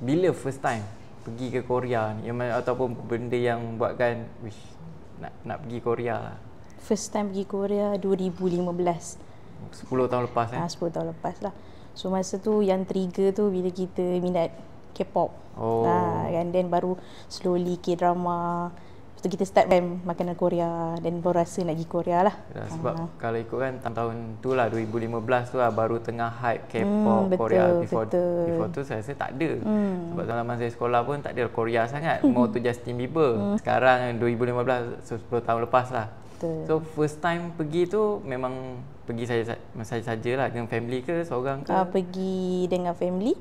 Bila first time pergi ke Korea ni, ataupun benda yang buatkan wish nak pergi Korea lah? First time pergi Korea 2015. 10 tahun lepas 10 tahun lepas lah. So masa tu yang trigger tu bila kita minat K-pop. Kan, then baru slowly K-drama. Lepas tu kita start makanan Korea, dan baru rasa nak pergi Korea lah. Sebab kalau ikut kan tahun tu lah 2015 tu lah baru tengah hype K-pop Korea. Before tu saya rasa tak ada. Sebab zaman saya sekolah pun tak ada Korea sangat. More tu Justin Bieber. Sekarang 2015, so 10 tahun lepas lah. So first time pergi tu memang pergi saja lah dengan family ke seorang ke? Pergi dengan family.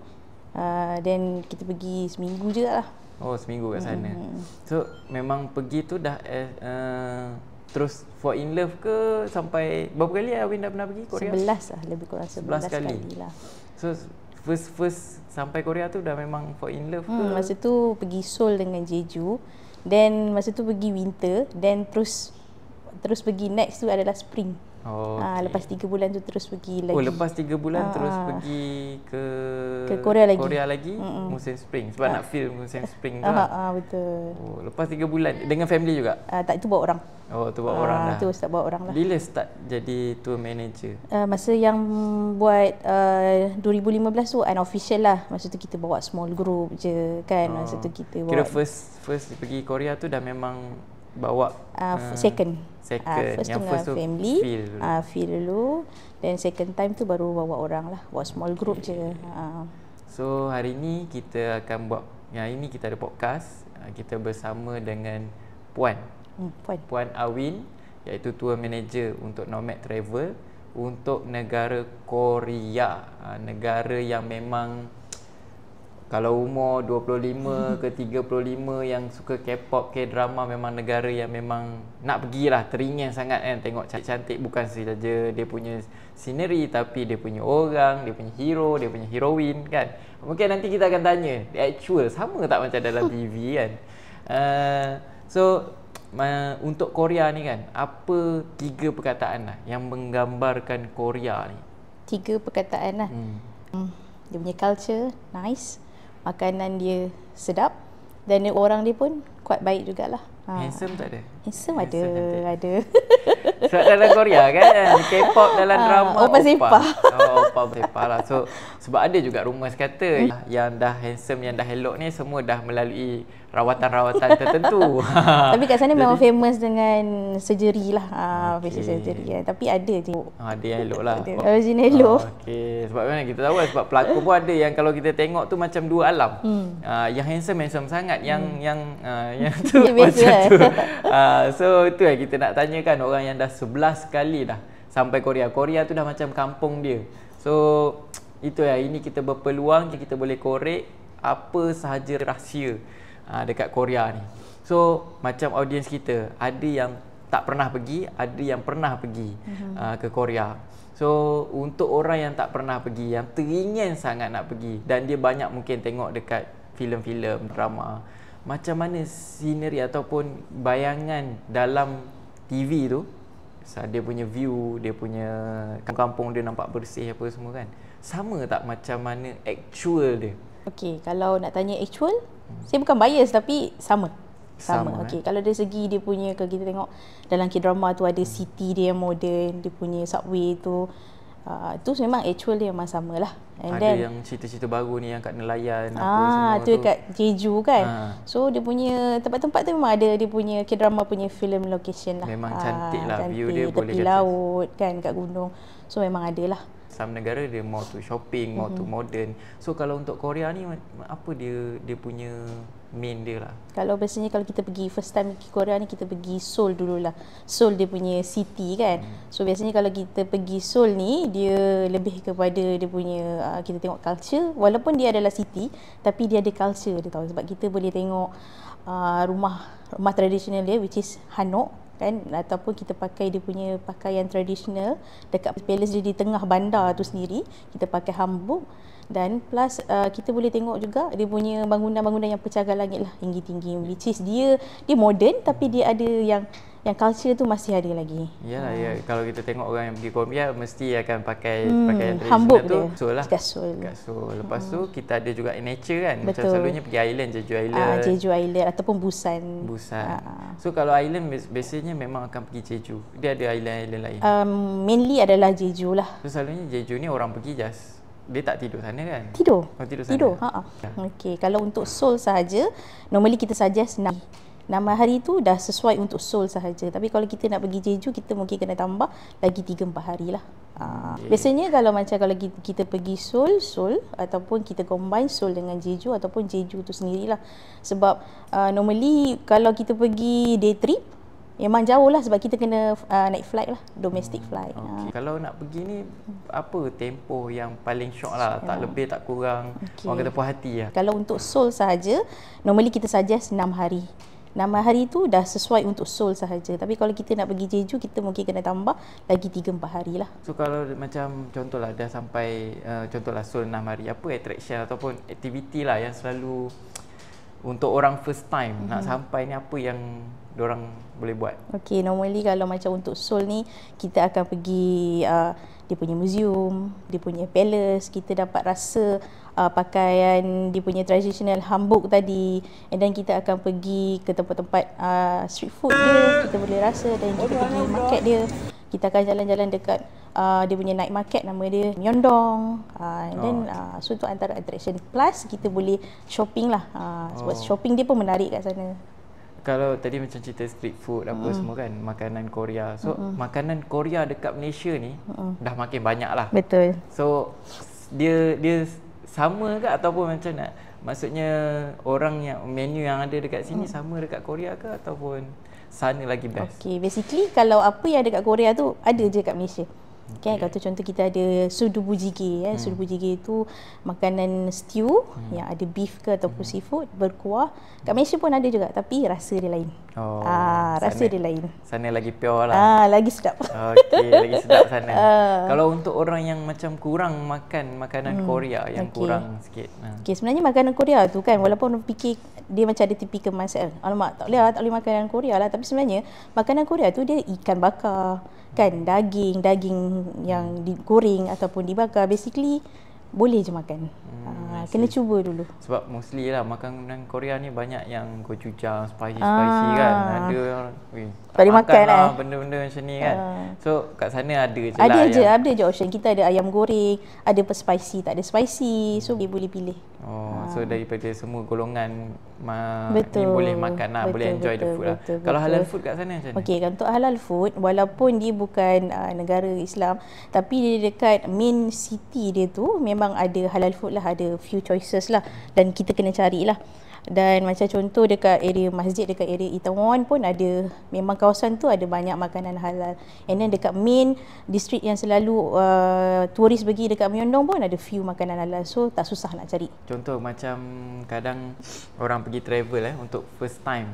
Then kita pergi seminggu je lah. Oh, seminggu kat sana. So memang pergi tu dah terus fall in love ke sampai berapa kali Awin dah pernah pergi Korea? 11 lah, lebih kurang 11 kali lah. So first sampai Korea tu dah memang fall in love ke? Masa tu pergi Seoul dengan Jeju. Then masa tu pergi winter, then terus pergi next tu adalah spring. Lepas 3 bulan tu terus pergi lagi. Lepas 3 bulan terus pergi ke Korea lagi musim spring. Sebab nak feel musim spring tu betul. Lepas 3 bulan dengan family juga? Tak, itu bawa orang. Tu bawa orang dah. Tu start bawa orang lah. Bila start jadi tour manager? Masa yang buat 2015 tu unofficial lah. Masa tu kita bawa small group je kan. Masa tu kita bawa. Kira first pergi Korea tu dah memang bawa second. First tu family feel dulu, then second time tu baru bawa orang lah, bawa small group je. So hari ni kita akan buat, yang ini kita ada podcast, kita bersama dengan Puan Awin, iaitu tour manager untuk Nomad Travel untuk negara Korea. Negara yang memang kalau umur 25 ke 35 yang suka K-pop, K-drama, memang negara yang memang nak pergilah, teringin sangat kan tengok cantik-cantik. Bukan saja dia punya scenery, tapi dia punya orang, dia punya hero, dia punya heroine kan. Mungkin nanti kita akan tanya, the actual sama tak macam dalam TV kan. Untuk Korea ni kan, apa 3 perkataan lah yang menggambarkan Korea ni? 3 perkataan lah. Dia punya culture nice, makanan dia sedap, dan orang dia pun quite baik jugalah. Handsome tak ada? Handsome ada. Sebab dalam Korea kan, K-pop dalam drama Oppa sepah. Oppa sepah lah. So sebab ada juga rumours kata yang dah handsome, yang dah elok ni semua dah melalui rawatan-rawatan tertentu. Tapi kat sana memang famous dengan surgery lah, facial surgery kan. Tapi ada je. Ada yang elok lah. Original elok. Sebab mana kita tahu sebab pelakon pun ada yang kalau kita tengok tu macam dua alam. Yang handsome sangat, yang tu macam tu. So itu yang kita nak tanyakan orang yang dah 11 kali dah sampai Korea. Korea tu dah macam kampung dia. So itu ya, ini kita berpeluang kita boleh korek apa sahaja rahsia dekat Korea ni. So macam audiens kita, ada yang tak pernah pergi, ada yang pernah pergi ke Korea. So untuk orang yang tak pernah pergi, yang teringin sangat nak pergi, dan dia banyak mungkin tengok dekat filem-filem, drama, macam mana scenery ataupun bayangan dalam TV tu, dia punya view, dia punya kampung dia nampak bersih apa semua kan, sama tak macam mana actual dia? Okey, kalau nak tanya actual, saya bukan bias tapi sama. Okey, kalau dari segi dia punya, kalau kita tengok dalam K-drama tu ada city dia yang modern, dia punya subway tu, tu memang actual dia memang sama lah. And ada yang cerita-cerita baru ni yang kat nelayan apa semua tu kat Jeju kan. So dia punya tempat-tempat tu memang ada dia punya K-drama punya film location lah. Memang cantik lah, view dia boleh tepi laut kan, kat gunung. So memang ada lah. Some negara dia more to shopping, more to modern. So kalau untuk Korea ni apa dia punya main dia lah? Kalau biasanya kalau kita pergi first time pergi Korea ni, kita pergi Seoul dululah. Seoul dia punya city kan. So biasanya kalau kita pergi Seoul ni, dia lebih kepada dia punya kita tengok culture. Walaupun dia adalah city, tapi dia ada culture dia tahu. Sebab kita boleh tengok rumah tradisional dia, which is hanok kan, ataupun kita pakai dia punya pakaian tradisional dekat palace dia di tengah bandar tu sendiri, kita pakai hanbok. Dan plus kita boleh tengok juga dia punya bangunan-bangunan yang pecagar langit lah, tinggi-tinggi, which is dia modern tapi dia ada yang culture tu masih ada lagi. Ya, kalau kita tengok orang yang pergi Korea mesti akan pakai pakaian hanbok tradisional tu, dia. Seoul lah. Kat Seoul. Lepas tu kita ada juga nature kan. Betul. Macam selalunya pergi island, Jeju Island. Jeju Island ataupun Busan. So kalau island biasanya memang akan pergi Jeju. Dia ada island-island lain. Mainly adalah Jeju lah. So selalunya Jeju ni orang pergi just dia tak tidur sana kan? Tidur. Oh, tidur sana. Tidur. Okey, kalau untuk Seoul sahaja, normally kita suggest 6 hari tu dah sesuai untuk Seoul sahaja. Tapi kalau kita nak pergi Jeju, kita mungkin kena tambah lagi 3-4 hari lah. Biasanya kalau kita pergi Seoul ataupun kita combine Seoul dengan Jeju ataupun Jeju tu sendirilah. Sebab normally kalau kita pergi day trip, memang jauh lah sebab kita kena naik flight lah, domestic flight. Kalau nak pergi ni, apa tempoh yang paling syok lah? Tak lebih, tak kurang. Orang kata puas hati lah. Kalau untuk Seoul sahaja, normally kita suggest 6 hari. 6 hari tu dah sesuai untuk Seoul sahaja. Tapi kalau kita nak pergi Jeju, kita mungkin kena tambah lagi 3-4 hari lah. So kalau macam contohlah dah sampai contohlah Seoul 6 hari, apa attraction ataupun aktiviti lah yang selalu untuk orang first time nak sampai ni, apa yang diorang boleh buat? Okey, normally kalau macam untuk Seoul ni, kita akan pergi dia punya museum, dia punya palace, kita dapat rasa pakaian dia punya traditional hanbok tadi, and then kita akan pergi ke tempat-tempat street food dia, kita boleh rasa, dan kita pergi market dia, kita akan jalan-jalan dekat dia punya night market, nama dia Myeongdong, and then so tu antara attraction, plus kita boleh shopping lah, sebab shopping dia pun menarik kat sana. Kalau tadi macam cerita street food apa semua kan, makanan Korea. So makanan Korea dekat Malaysia ni dah makin banyak lah. Betul. So dia sama ke ataupun macam nak? Maksudnya orang yang menu yang ada dekat sini sama dekat Korea ke ataupun sana lagi best? Okay, basically kalau apa yang ada kat Korea tu ada je kat Malaysia. Okay, kalau contoh kita ada sudubu jjigae. Sudubu jjigae tu makanan stew yang ada beef ke ataupun seafood berkuah. Kat Malaysia pun ada juga tapi rasa dia lain. Rasa dia lain. Sana lagi pure lah. Lagi sedap. Okey, lagi sedap sana. Kalau untuk orang yang macam kurang makan makanan Korea yang kurang sikit. Okey, sebenarnya makanan Korea tu kan, walaupun orang fikir dia macam ada typical mindset, alamak tak boleh makanan Korea lah, tapi sebenarnya makanan Korea tu dia ikan bakar kan, daging yang digoreng ataupun dibakar, basically boleh je makan. Kena cuba dulu. Sebab mostly lah makanan Korea ni banyak yang gochujang, spicy kan. Ada orang tak boleh makan lah benda-benda macam ni kan. So kat sana ada je lah. Ada je option. Kita ada ayam goreng, ada spicy, tak ada spicy. So dia boleh pilih. So daripada semua golongan ni boleh makan lah, boleh enjoy the food lah. Kalau halal food kat sana macam mana? Okey, untuk halal food, walaupun dia bukan negara Islam, tapi dia dekat main city dia tu memang ada halal food lah, ada few choices lah, dan kita kena carilah. Dan macam contoh dekat area masjid, dekat area Itaewon pun ada, memang kawasan tu ada banyak makanan halal. And then dekat main district yang selalu turis pergi dekat Myeongdong pun ada few makanan halal, so tak susah nak cari. Contoh macam kadang orang pergi travel untuk first time,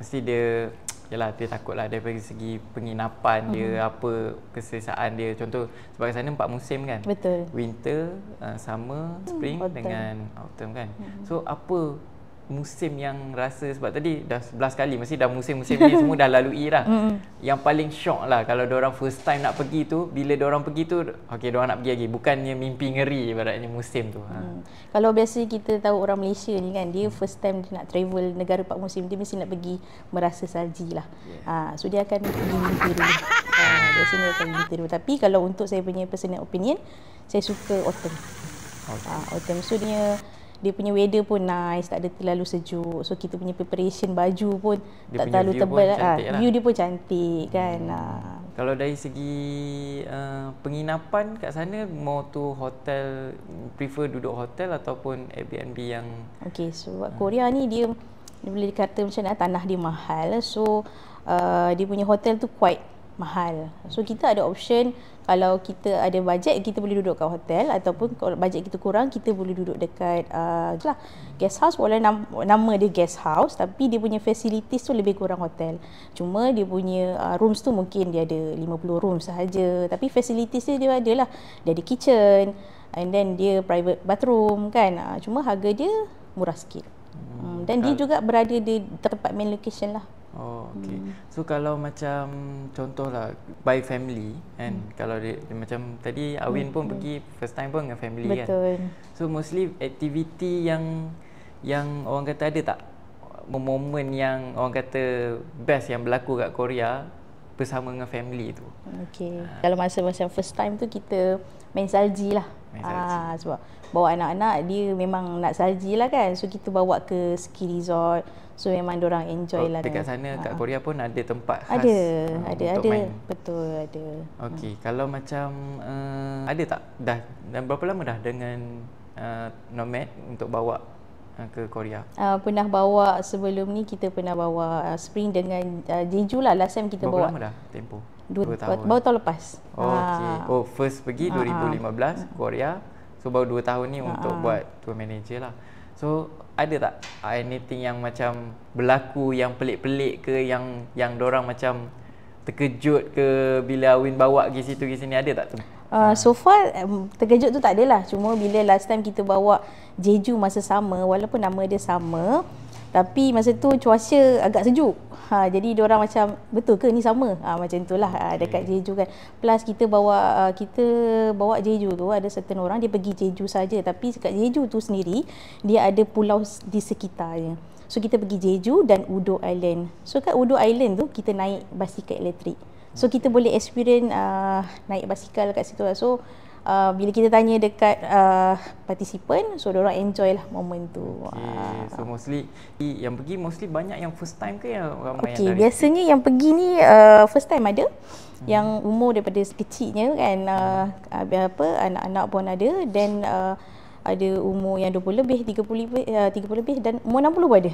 mesti dia dia takutlah dari segi penginapan dia, apa keselesaan dia. Contoh sebab sana 4 musim kan. Betul. Winter, summer, spring dengan autumn kan. So apa musim yang rasa, sebab tadi dah 11 kali mesti dah musim-musim ni semua dah lalui dah. Yang paling syok lah kalau diorang first time nak pergi tu, bila diorang pergi tu, okey diorang nak pergi lagi, bukannya mimpi ngeri ibaratnya musim tu. Kalau biasa kita tahu orang Malaysia ni kan, dia first time dia nak travel negara 4 musim, dia mesti nak pergi merasa salji lah. So dia akan pergi winter dulu. Biasanya dia akan winter dulu. Tapi kalau untuk saya punya personal opinion, saya suka autumn. Autumn. So dia punya weather pun nice, tak ada terlalu sejuk. So kita punya preparation baju pun dia tak terlalu tebal lah. View dia pun cantik kan. Kalau dari segi penginapan kat sana, mau tu hotel, prefer duduk hotel ataupun Airbnb yang okey, sebab Korea ni dia boleh dikata macam mana, tanah dia mahal. So dia punya hotel tu quite mahal. So kita ada option, kalau kita ada bajet kita boleh duduk kat hotel, ataupun kalau bajet kita kurang kita boleh duduk dekat guest house. Walaupun nama dia guest house tapi dia punya facilities tu lebih kurang hotel. Cuma dia punya rooms tu mungkin dia ada 50 rooms sahaja, tapi facilities dia ada lah. Dia ada kitchen, and then dia private bathroom kan. Cuma harga dia murah sikit. Dan dia juga berada di tempat main location lah. Oh, okey. So kalau macam contohlah by family kan, kalau dia macam tadi Awin pun pergi first time pun dengan family. Betul. Kan. So mostly aktiviti yang orang kata ada tak momen yang orang kata best yang berlaku kat Korea bersama dengan family tu? Okey. Kalau masa macam first time tu kita main salji lah. Sebab bawa anak-anak dia memang nak salji lah kan. So kita bawa ke ski resort. So memang diorang enjoy lah. Dekat sana kat Korea pun ada tempat khas ada main. Betul, ada. Okey, kalau macam ada tak dah dan berapa lama dah dengan Nomad untuk bawa ke Korea? Pernah bawa sebelum ni, kita pernah bawa spring dengan Jeju lah. Last time kita bawa. Berapa lama dah tempoh? 2 tahun. Baru tahun lepas. Okey. First pergi 2015 Korea. So baru 2 tahun ni untuk buat tour manager lah. So ada tak anything yang macam berlaku yang pelik-pelik ke, yang dorang macam terkejut ke bila Awin bawa pergi situ pergi sini, ada tak tu? So far terkejut tu tak adalah. Cuma bila last time kita bawa Jeju masa sama, walaupun nama dia sama, tapi masa tu cuaca agak sejuk. Jadi diorang macam betul ke ni sama? Macam itulah dekat Jeju kan. Plus kita bawa Jeju tu, ada certain orang dia pergi Jeju saja, tapi dekat Jeju tu sendiri dia ada pulau di sekitarnya. So kita pergi Jeju dan Udo Island. So kat Udo Island tu kita naik basikal elektrik. So kita boleh experience naik basikal kat situ lah. So bila kita tanya dekat participant, so diorang enjoy lah momen tu. Okay. So mostly yang pergi mostly banyak yang first time ke yang ramai yang dari? Biasanya yang pergi ni first time ada. Yang umur daripada kecilnya kan, anak-anak pun ada, dan ada umur yang 20 lebih, 30 lebih dan umur 60 pun ada.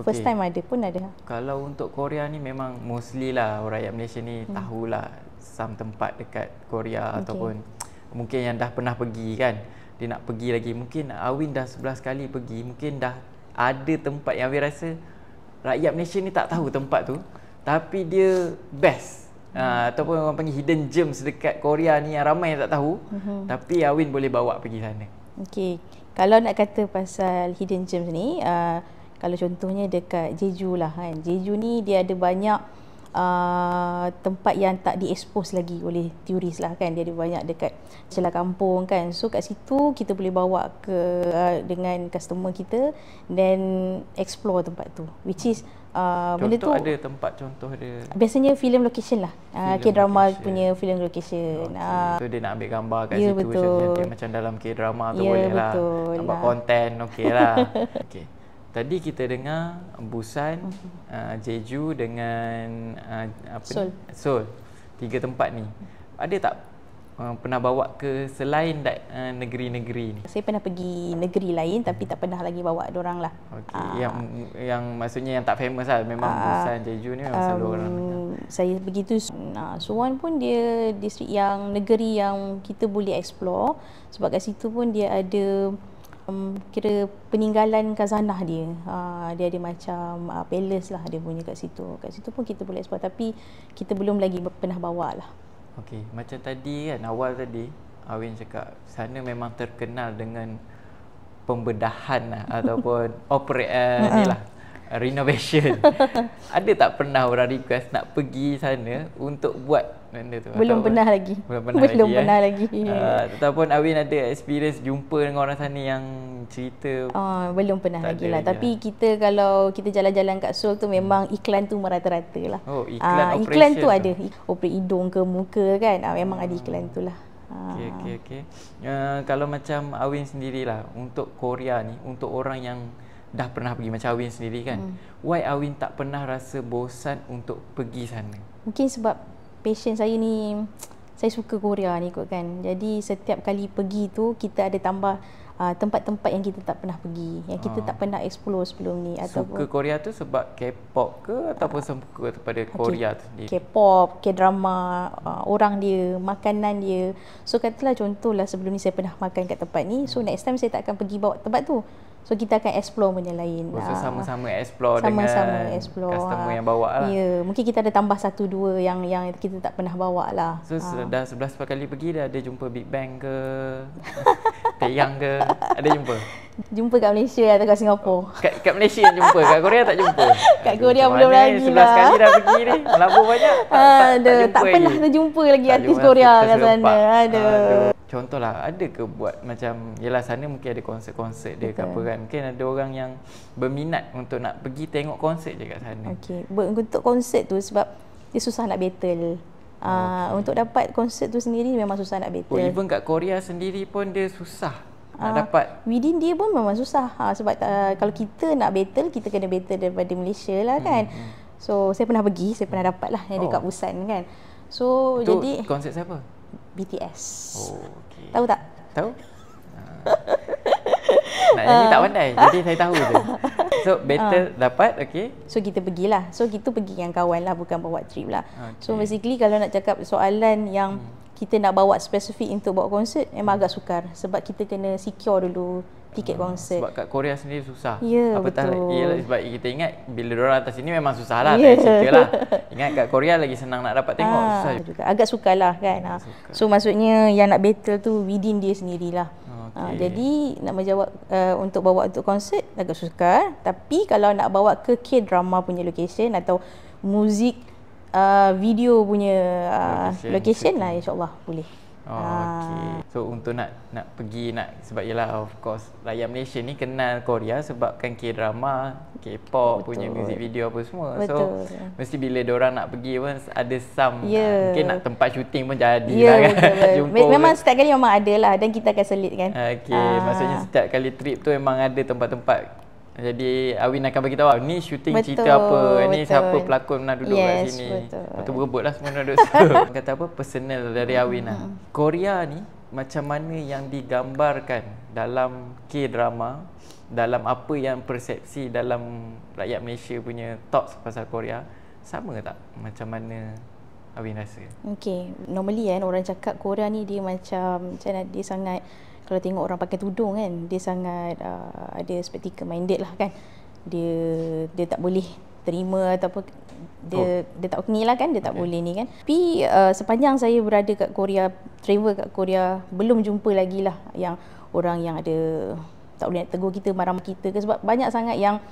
First time ada pun ada. Kalau untuk Korea ni memang mostly lah rakyat Malaysia ni tahulah some tempat dekat Korea ataupun mungkin yang dah pernah pergi kan, dia nak pergi lagi. Mungkin Awin dah 11 kali pergi, mungkin dah ada tempat yang Awin rasa rakyat Malaysia ni tak tahu tempat tu, tapi dia best. Ataupun orang panggil hidden gems dekat Korea ni yang ramai yang tak tahu, tapi Awin boleh bawa pergi sana. Okey, kalau nak kata pasal hidden gems ni, kalau contohnya dekat Jeju lah kan. Jeju ni dia ada banyak tempat yang tak diekspos lagi oleh turis lah kan. Dia ada banyak dekat celah kampung kan. So kat situ kita boleh bawa ke dengan customer kita dan explore tempat tu, which is benda tu ada tempat contoh dia. Biasanya film location lah. K-drama punya film location. So dia nak ambil gambar kat situ cantik macam dalam K-drama tu boleh lah. Nampak konten okey lah. Okey. Tadi kita dengar Busan, Jeju dengan Seoul. 3 tempat ni. Ada tak pernah bawa ke selain negeri-negeri ni? Saya pernah pergi negeri lain tapi tak pernah lagi bawa dorang lah. Okey. Yang maksudnya yang tak famous lah. Memang Busan, Jeju ni memang selalu orang dengar. Saya pergi tu Suwon pun dia distrik yang negeri yang kita boleh explore, sebab kat situ pun dia ada kira peninggalan khazanah dia. Dia ada macam palace lah dia punya kat situ. Kat situ pun kita boleh explore, tapi kita belum lagi pernah bawa lah. Okey, macam tadi kan awal tadi Awin cakap sana memang terkenal dengan pembedahan lah, ataupun ni lah renovation. Ada tak pernah orang request nak pergi sana untuk buat benda tu? Belum pernah lagi. Belum pernah lagi. Ataupun Awin ada experience jumpa dengan orang sana yang cerita? Belum pernah lagi lah. Tapi kita kalau kita jalan-jalan kat Seoul tu memang iklan tu merata-rata lah. Oh, iklan tu ada. Operate hidung ke muka kan. Memang ada iklan tu lah. Okey. Kalau macam Awin sendirilah untuk Korea ni, untuk orang yang dah pernah pergi macam Awin sendiri kan, why Awin tak pernah rasa bosan untuk pergi sana? Mungkin sebab passion saya ni, saya suka Korea ni kot kan. Jadi setiap kali pergi tu kita ada tambah tempat-tempat yang kita tak pernah pergi, yang kita tak pernah explore sebelum ni. Suka Korea tu sebab K-pop ke ataupun suka kepada Korea tu sendiri? K-pop, K-drama, orang dia, makanan dia. So katalah contohlah sebelum ni saya pernah makan kat tempat ni, so next time saya tak akan pergi bawa tempat tu. So kita akan explore benda lain. So sama-sama explore dengan customer yang bawa lah. Ya, mungkin kita ada tambah 1-2 yang kita tak pernah bawa lah. So dah 11 kali pergi dah ada jumpa Big Bang ke? Taeyang ke? Ada jumpa? Jumpa kat Malaysia atau kat Singapura? Kat Malaysia jumpa, kat Korea tak jumpa? Kat Korea belum lagi 11 lah. kali dah pergi ni, melabur banyak. Tak pernah terjumpa lagi artis Korea kat sana. Aduh. Contohlah, ada ke buat macam, yelah sana mungkin ada konsert-konsert dia ke apa kan. Mungkin ada orang yang berminat untuk nak pergi tengok konsert je kat sana. Okey, untuk konsert tu sebab dia susah nak battle. Untuk dapat konsert tu sendiri memang susah nak battle. Even kat Korea sendiri pun dia susah nak dapat. Within dia pun memang susah. Sebab kalau kita nak battle, kita kena battle daripada Malaysia lah kan. So saya pernah pergi, saya pernah dapat lah yang dekat Busan kan. So itu jadi konsert siapa? BTS. Okay. Tahu tak? Tahu? Nak nyanyi tak pandai, jadi saya tahu je. So better dapat, okay. So kita pergilah. So kita pergi dengan kawan lah, bukan bawa trip lah. So basically kalau nak cakap soalan yang kita nak bawa spesifik untuk bawa konsert, memang agak sukar. Sebab kita kena secure dulu tiket konsert. Sebab kat Korea sendiri susah. Ya, apatah, betul. Ialah sebab kita ingat bila diorang atas sini memang susah lah, tak cerita lah. Ingat kat Korea lagi senang nak dapat tengok, susah juga. Agak sukar lah kan. So maksudnya yang nak battle tu within dia sendirilah. Jadi nak menjawab untuk bawa untuk konsert agak sukar. Tapi kalau nak bawa ke K-drama punya location atau muzik video punya location lah, insyaAllah boleh. Okay. So untuk nak pergi sebab yelah of course rakyat Malaysia ni kenal Korea sebabkan K-drama, K-pop punya music video apa semua. Betul. So mesti bila diorang nak pergi pun ada mungkin nak tempat syuting pun jadi lah kan. Jumpa memang setiap kali memang ada lah dan kita akan selit kan. Okay, maksudnya setiap kali trip tu memang ada tempat-tempat. Jadi Awin akan bagi tahu ni syuting cerita apa, ni siapa pelakon nak duduk kat sini. Lepas tu berebutlah semua nak duduk situ. Kata apa, personal dari Awin lah. Korea ni macam mana yang digambarkan dalam K-drama, dalam apa yang persepsi dalam rakyat Malaysia punya thoughts pasal Korea, sama tak macam mana Awin rasa? Okay, normally kan orang cakap Korea ni dia macam dia sangat, kalau tengok orang pakai tudung kan, dia sangat ada spectacle minded lah kan. Dia tak boleh terima ataupun dia tak ni lah kan, dia tak boleh ni kan. Tapi sepanjang saya berada kat Korea, travel kat Korea, belum jumpa lagi lah yang orang yang ada tak boleh nak tegur kita, marah kita ke. Sebab banyak sangat yang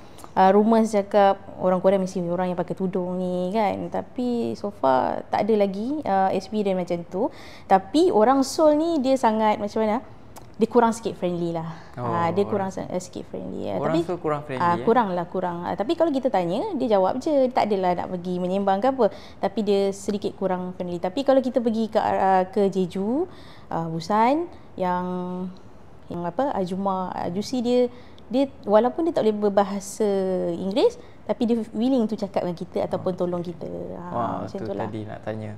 rumours cakap orang Korea mesti orang yang pakai tudung ni kan. Tapi so far tak ada lagi experience macam tu. Tapi orang Seoul ni dia sangat macam mana, dia kurang sikit friendly lah. Dia kurang sikit friendly. Orang Seoul kurang friendly? Kurang. Tapi kalau kita tanya, dia jawab je. Dia tak adalah nak pergi menyembang ke apa. Tapi dia sedikit kurang friendly. Tapi kalau kita pergi ke Jeju, Busan, yang Ajusi, dia walaupun dia tak boleh berbahasa Inggeris, tapi dia willing tu cakap dengan kita ataupun tolong kita. Macam tu lah. Tadi nak tanya.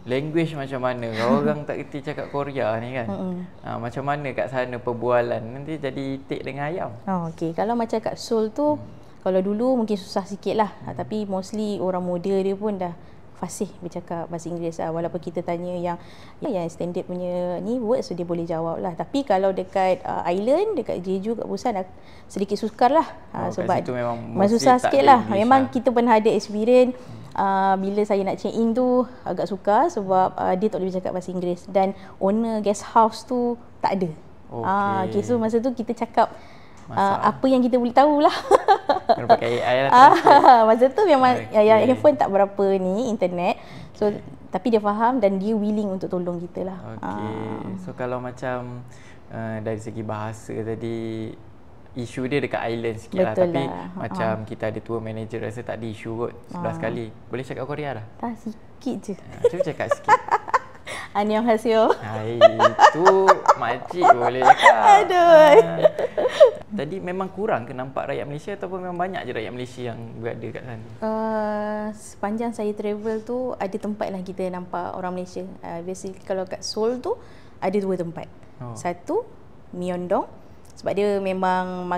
Language macam mana? Orang tak kerti cakap Korea ni kan. Macam mana kat sana perbualan? Nanti jadi itik dengan ayam. Okey, kalau macam kat Seoul tu, kalau dulu mungkin susah sikit lah. Tapi mostly orang muda dia pun dah fasih bercakap bahasa Inggeris lah. Walaupun kita tanya yang standard punya ni words, so dia boleh jawab lah. Tapi kalau dekat island, dekat Jeju, kat Busan, sedikit sukar lah. Sebab memang susah sikit lah. Memang kita pernah ada experience bila saya nak check in tu agak sukar sebab dia tak boleh bercakap bahasa Inggeris dan owner guest house tu tak ada. Okay, so masa tu kita cakap apa yang kita boleh tahulah. Kena pakai AI lah. Masa tu memang handphone tak berapa ni, internet. So tapi dia faham dan dia willing untuk tolong kita lah. So kalau macam dari segi bahasa tadi, isu dia dekat island sikit lah. Tapi macam kita ada tour manager, rasa tak ada isu kot 11 kali. Boleh cakap Korea dah? Tak, sikit je. Cuba cakap sikit. Annyeonghaseyo. Itu makcik boleh cakap. Aduh. Tadi memang kurang ke nampak rakyat Malaysia ataupun memang banyak je rakyat Malaysia yang berada kat sana? Sepanjang saya travel tu, ada tempat lah kita nampak orang Malaysia. Basically kalau kat Seoul tu, ada 2 tempat. Satu, Myeongdong. Sebab dia memang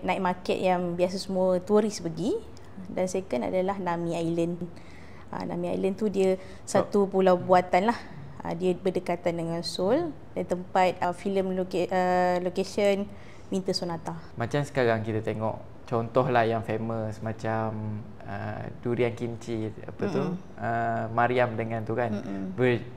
night market yang biasa semua turis pergi. Dan second adalah Nami Island. Nami Island tu dia satu pulau buatan lah. Dia berdekatan dengan Seoul dan tempat filem location Winter Sonata. Macam sekarang kita tengok contohlah yang famous macam durian kimchi apa tu, Mariam dengan tu kan,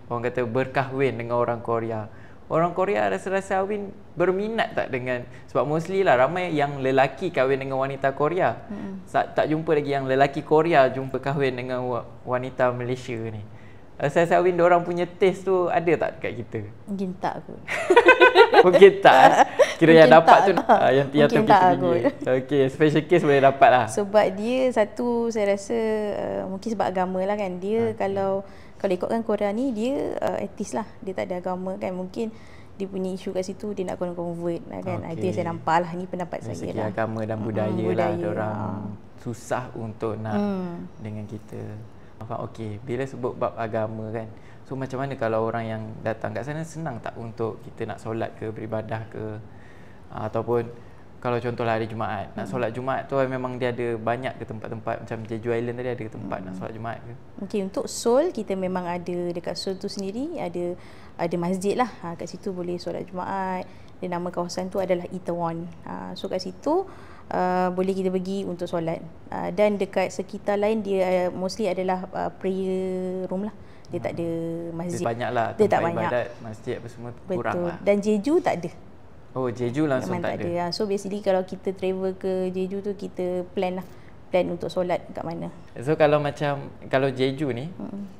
orang kata berkahwin dengan orang Korea. Orang Korea rasa-rasa Awin berminat tak dengan, sebab mostly lah ramai yang lelaki kahwin dengan wanita Korea. Tak jumpa lagi yang lelaki Korea jumpa kahwin dengan wanita Malaysia ni. Rasa Awin diorang punya taste tu ada tak dekat kita? Mungkin tak kot. Mungkin tak. Kira yang dapat tu yang tak tinggi. Okey, special case boleh dapat lah. Sebab dia satu, saya rasa mungkin sebab agama lah kan. Dia kalau ikutkan Korea ni, dia atheist lah. Dia tak ada agama kan. Mungkin dia punya isu kat situ, dia nak convert lah kan. Itu yang saya nampak lah. Ni pendapat saya lah. Agama dan budaya lah. Diorang susah untuk nak dengan kita. Okey, bila sebut bab agama kan, so macam mana kalau orang yang datang kat sana senang tak untuk kita nak solat ke, beribadah ke, ataupun kalau contohlah hari Jumaat, nak solat Jumaat tu memang dia ada banyak ke tempat-tempat macam Jeju Island tadi, ada ke tempat nak solat Jumaat ke? Okey, untuk Seoul kita memang ada, dekat Seoul tu sendiri ada masjid lah. Kat situ boleh solat Jumaat. Dan nama kawasan tu adalah Itaewon. So kat situ boleh kita pergi untuk solat. Dan dekat sekitar lain dia mostly adalah prayer room lah. Dia tak ada masjid. Dia banyak lah tempat ibadat, masjid apa semua kurang lah. Dan Jeju tak ada. Oh, Jeju langsung tak ada. So basically kalau kita travel ke Jeju tu, kita plan untuk solat kat mana. So kalau Jeju ni,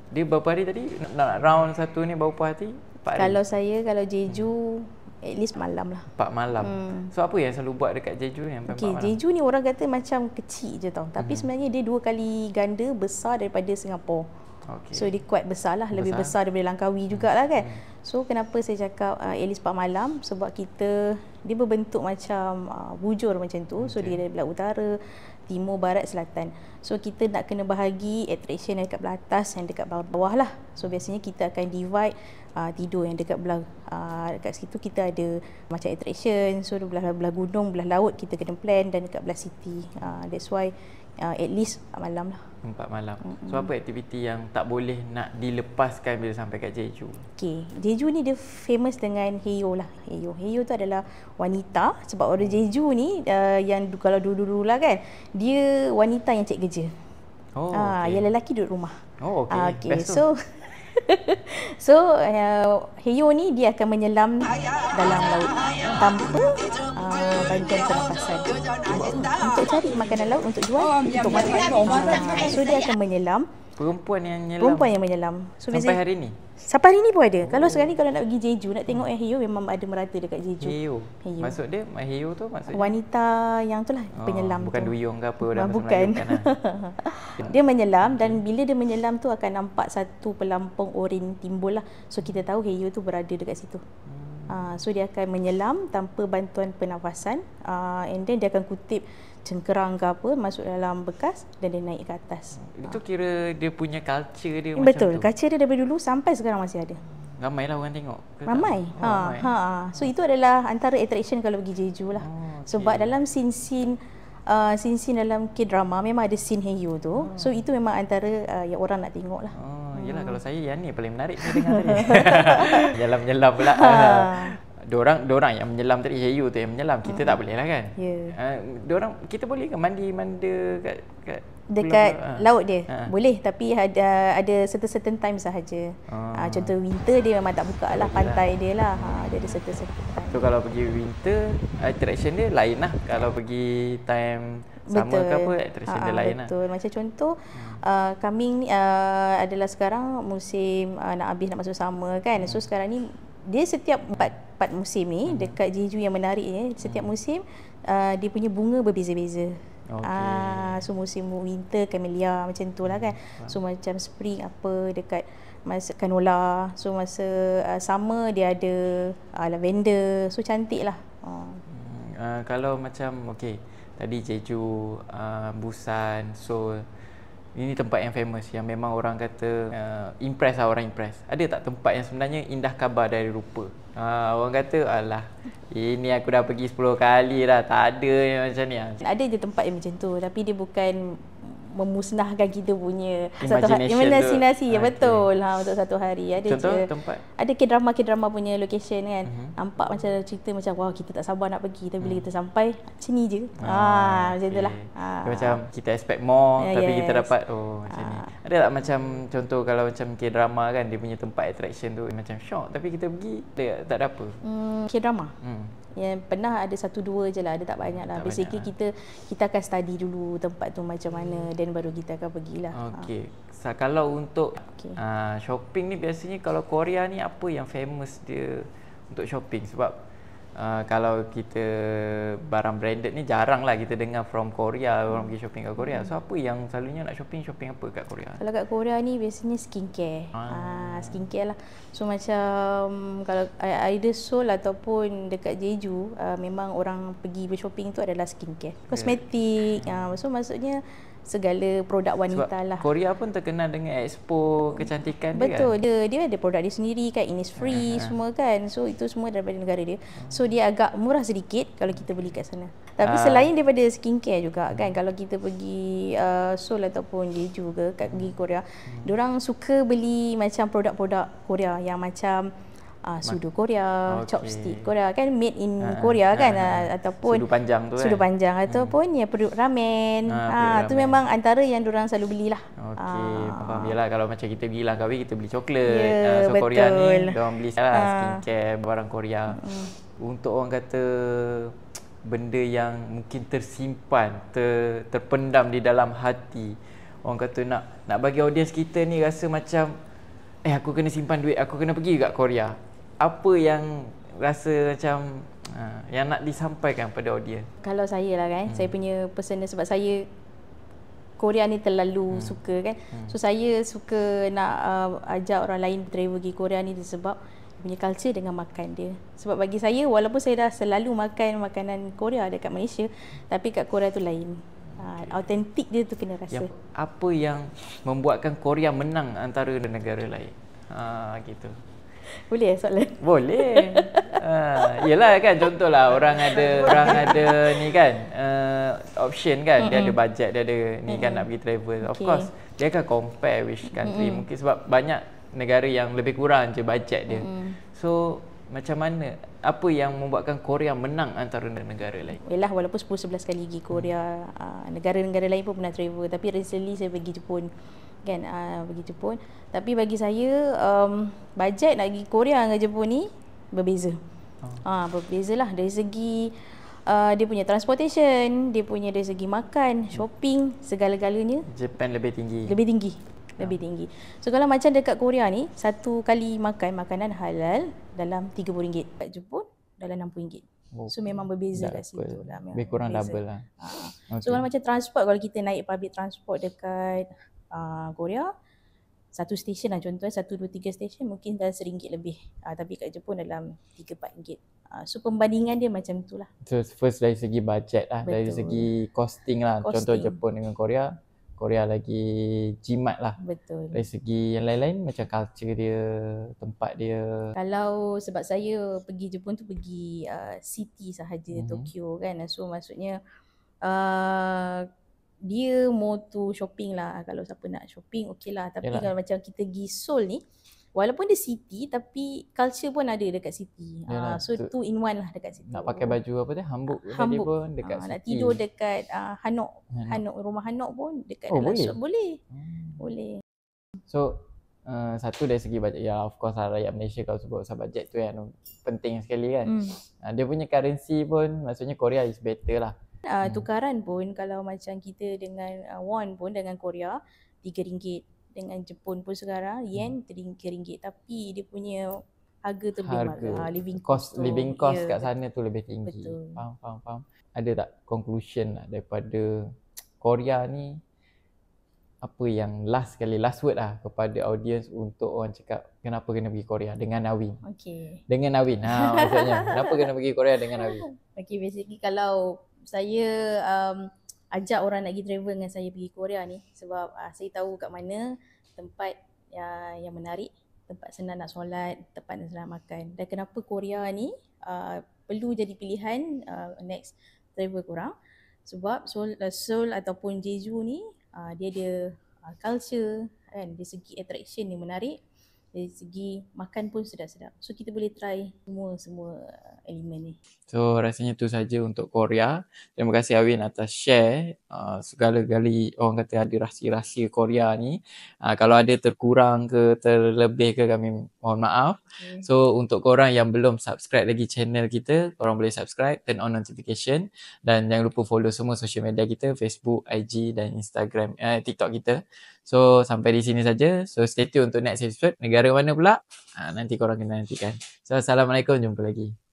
dia berapa hari tadi? Nak round satu ni berapa hari? 4 hari? Kalau Jeju at least malam lah. 4 malam. So apa yang selalu buat dekat Jeju ni? Jeju ni orang kata macam kecil je tau. Tapi sebenarnya dia 2 kali ganda besar daripada Singapura. So dia quite besar lah. Lebih besar daripada Langkawi jugalah kan. So kenapa saya cakap at least 4 malam? Sebab dia berbentuk macam bujur macam tu. So dia dari belah utara, timur, barat, selatan. So kita nak kena bahagi attraction yang dekat belah atas dan dekat bawah lah. So biasanya kita akan divide tidur yang dekat belah dekat situ kita ada macam attraction. So belah gunung, belah laut kita kena plan, dan dekat belah city. That's why at least 4 malam lah. 4 malam. So apa aktiviti yang tak boleh nak dilepaskan bila sampai kat Jeju? Okey, Jeju ni dia famous dengan Haeyo lah. Haeyo tu adalah wanita. Sebab orang Jeju ni yang kalau dulu-dulu lah kan, dia wanita yang cek kerja. Yang lelaki duduk rumah. Okey. So Haeyo ni dia akan menyelam dalam laut tanpa bantuan pernafasan untuk cari makanan laut untuk jual untuk makan. So dia akan menyelam. Perempuan yang menyelam. So sampai hari ni? Sampai hari ni pun ada. Kalau sekarang ni kalau nak pergi Jeju, nak tengok yang Haeyo, memang ada merata dekat Jeju. Haeyo. Maksud dia, Haeyo tu maksudnya? Wanita yang tu lah, penyelam bukan tu. duyung ke apa dalam bukan. Melayu kan? Dia menyelam, dan bila dia menyelam tu akan nampak satu pelampung oren timbul lah. So kita tahu Haeyo tu berada dekat situ. So dia akan menyelam tanpa bantuan pernafasan, and then dia akan kutip cengkerang ke apa masuk dalam bekas dan dia naik ke atas. Itu kira dia punya culture dia betul, macam tu? Culture dia daripada dulu sampai sekarang masih ada. Ramailah orang tengok? Ramai. So itu adalah antara attraction kalau pergi Jeju lah. Sebab dalam scene dalam K-drama memang ada scene Haeyo tu. So itu memang antara yang orang nak tengok lah. Yelah, kalau saya yang ni paling menarik saya dengar tadi. Menyelam pula. Dorang yang menyelam tadi, Haeyo tu yang menyelam. Kita tak boleh lah kan? Kita boleh ke mandi kat dekat laut dia? Boleh, tapi ada certain time sahaja. Contoh winter dia memang tak buka lah pantai dia lah. Dia ada certain time. So kalau pergi winter, attraction dia lain lah. Kalau pergi time summer ke apa, attraction dia lain lah. Betul. Macam contoh coming adalah sekarang musim nak masuk summer kan. So sekarang ni dia setiap 4 musim ni dekat Jeju yang menariknya, setiap musim dia punya bunga berbeza-beza. So musim winter camellia macam tu lah kan. So macam spring apa dekat masa canola. So masa summer dia ada lavender. So cantik lah. Kalau macam tadi Jeju, Busan, Seoul, ini tempat yang famous, yang memang orang kata impress lah, orang impress. Ada tak tempat yang sebenarnya indah khabar dari rupa? Orang kata, alah, ini aku dah pergi 10 kali dah, tak ada yang macam ni. Ada je tempat yang macam tu, tapi dia bukan memusnahkan kita punya imaginasi ya, betul untuk satu hari. Ada contoh je tempat, ada K-drama punya location kan. Nampak macam cerita macam wah, kita tak sabar nak pergi, tapi bila kita sampai macam ni je. Macam itulah. Macam kita expect more, tapi kita dapat macam ni. Ada tak macam contoh kalau macam K-drama kan, dia punya tempat attraction tu macam shock, tapi kita pergi tak ada apa. K-drama yang pernah ada 1-2 je lah, ada tak banyak lah. Basically kita akan study dulu tempat tu macam mana, dan baru kita akan pergilah. Okey. Kalau untuk shopping ni, biasanya kalau Korea ni apa yang famous dia untuk shopping? Sebab kalau kita barang branded ni jarang lah kita dengar from Korea, orang pergi shopping kat Korea. So apa yang selalunya nak shopping apa kat Korea? Kalau kat Korea ni biasanya skincare. Skincare lah. So macam kalau either Seoul ataupun dekat Jeju, memang orang pergi bershopping tu adalah skincare, kosmetik. So maksudnya segala produk wanita. Sebab lah. Korea pun terkenal dengan expo kecantikan. Betul, dia kan? Dia ada produk dia sendiri kan, Innisfree semua kan. So itu semua daripada negara dia. So dia agak murah sedikit kalau kita beli kat sana. Tapi selain daripada skincare juga kan, kalau kita pergi Seoul ataupun Jeju ke, pergi Korea, diorang suka beli macam produk-produk Korea yang macam sudu Korea, chopstick Korea kan, made in Korea kan, ataupun sudu panjang tu sudu panjang ataupun ya produk ramen. Tu memang antara yang diorang selalu belilah. Okey, faham. Yalah, kalau macam kita pergi Langkawi, kita beli coklat. So betul. Korea ni diorang beli skincare, barang Korea. Untuk orang kata benda yang mungkin tersimpan, terpendam di dalam hati, orang kata nak bagi audiens kita ni rasa macam aku kena simpan duit, aku kena pergi kat Korea. Apa yang rasa macam yang nak disampaikan pada audiens? Kalau saya lah kan, saya punya personal, sebab saya Korea ni terlalu suka kan. So saya suka nak ajak orang lain travel pergi Korea ni sebab punya culture dengan makan dia. Sebab bagi saya, walaupun saya dah selalu makan makanan Korea dekat Malaysia, tapi kat Korea tu lain. Autentik dia tu kena rasa. Apa yang membuatkan Korea menang antara negara lain? Gitu. Boleh soalan? Boleh. Yelah kan, contohlah orang ada ni kan, option kan, dia ada budget, dia ada ni kan nak pergi travel. Of course, dia akan compare which country. Mungkin sebab banyak negara yang lebih kurang je budget dia. So macam mana, apa yang membuatkan Korea menang antara negara lain? Yalah, walaupun 10-11 kali pergi Korea, negara-negara lain pun pernah travel. Tapi recently saya pergi Jepun kan, pergi Jepun. Tapi bagi saya budget nak pergi Korea dengan Jepun ni berbeza. Berbeza lah dari segi dia punya transportation, dia punya dari segi makan, shopping, segala-galanya Japan lebih tinggi. Lebih tinggi. So kalau macam dekat Korea ni, satu kali makan makanan halal dalam RM30. Kat Jepun dalam RM60. So memang berbeza kat situ lah. Lebih kurang double lah. So kalau macam transport, kalau kita naik public transport dekat Korea, satu stesen lah contohnya, 1, 2, 3 stesen mungkin dalam RM1 lebih. Tapi kat Jepun dalam RM3-4. So perbandingan dia macam tu lah. So first dari segi budget lah. Betul. Dari segi costing lah. Contoh Jepun dengan Korea lagi jimat lah. Betul. Dari segi yang lain-lain macam culture dia, tempat dia. Kalau sebab saya pergi Jepun tu pergi city sahaja, Tokyo kan. So maksudnya dia more to shopping lah. Kalau siapa nak shopping okey lah. Tapi kalau macam kita pergi Seoul ni, walaupun dia city tapi culture pun ada dekat city. So 2 in 1 lah dekat situ. Nak pakai baju apa tu? Hanbok tadi pun dekat city. Nak tidur dekat Hanok, rumah Hanok pun dekat dalam Seoul. Boleh. So satu dari segi bajet, ya of course lah, rakyat Malaysia kalau sebut pasal bajet tu yang penting sekali kan. Dia punya currency pun, maksudnya Korea is better lah. Tukaran pun kalau macam kita dengan won pun dengan Korea RM3, dengan Jepun pun sekarang yen RM3, tapi dia punya harga tu lebih mahal. Living cost kat sana tu lebih tinggi. Betul. Faham. Ada tak conclusion lah daripada Korea ni, apa yang last word lah kepada audience untuk orang cakap kenapa kena pergi Korea dengan Nawin? Dengan Nawin. Maksudnya kenapa kena pergi Korea dengan Nawin? Basically kalau saya ajak orang nak pergi travel dengan saya pergi Korea ni, sebab saya tahu kat mana tempat yang menarik, tempat senang nak solat, tempat nak senang makan. Dan kenapa Korea ni perlu jadi pilihan next travel korang, sebab Seoul ataupun Jeju ni dia ada culture kan, dari segi attraction yang menarik, dari segi makan pun sedap-sedap. So kita boleh try semua elemen ni. So rasanya tu saja untuk Korea. Terima kasih Awin atas share segala-gali orang kata ada rahsia-rahsia Korea ni. Kalau ada terkurang ke terlebih ke kami mohon maaf. So untuk korang yang belum subscribe lagi channel kita, korang boleh subscribe, turn on notification, dan jangan lupa follow semua social media kita, Facebook, IG dan Instagram, TikTok kita. So sampai di sini saja. So stay tune untuk next episode. Negara mana pula? Nanti korang kena nantikan. So assalamualaikum, jumpa lagi.